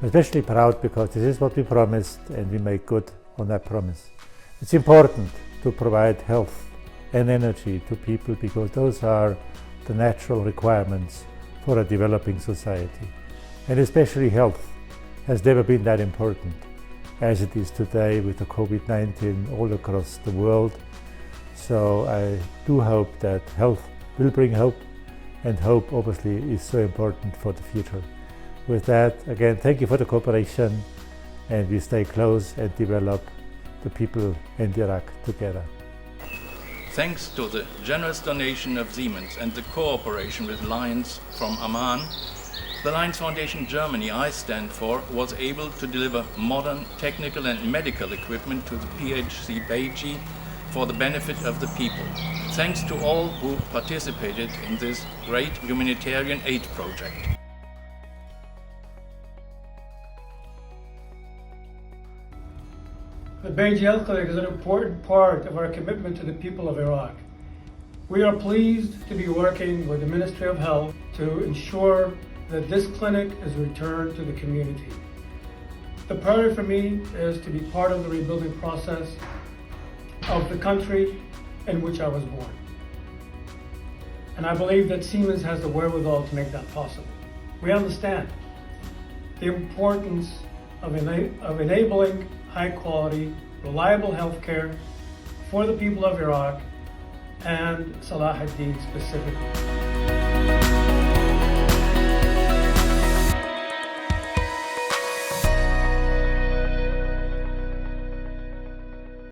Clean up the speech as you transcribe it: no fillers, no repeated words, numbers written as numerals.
I'm especially proud because this is what we promised and we make good on that promise. It's important to provide health and energy to people because those are the natural requirements for a developing society. And especially health has never been that important as it is today with the COVID-19 all across the world. So I do hope that health will bring hope, and hope obviously is so important for the future. With that, again, thank you for the cooperation, and we stay close and develop the people in Iraq together. Thanks to the generous donation of Siemens and the cooperation with Lions from Amman, the Lions Foundation Germany I stand for was able to deliver modern technical and medical equipment to the PHC Beiji for the benefit of the people. Thanks to all who participated in this great humanitarian aid project. The Beiji Health Clinic is an important part of our commitment to the people of Iraq. We are pleased to be working with the Ministry of Health to ensure that this clinic is returned to the community. The priority for me is to be part of the rebuilding process of the country in which I was born. And I believe that Siemens has the wherewithal to make that possible. We understand the importance of enabling high-quality, reliable health care for the people of Iraq and Salah ad-Din specifically.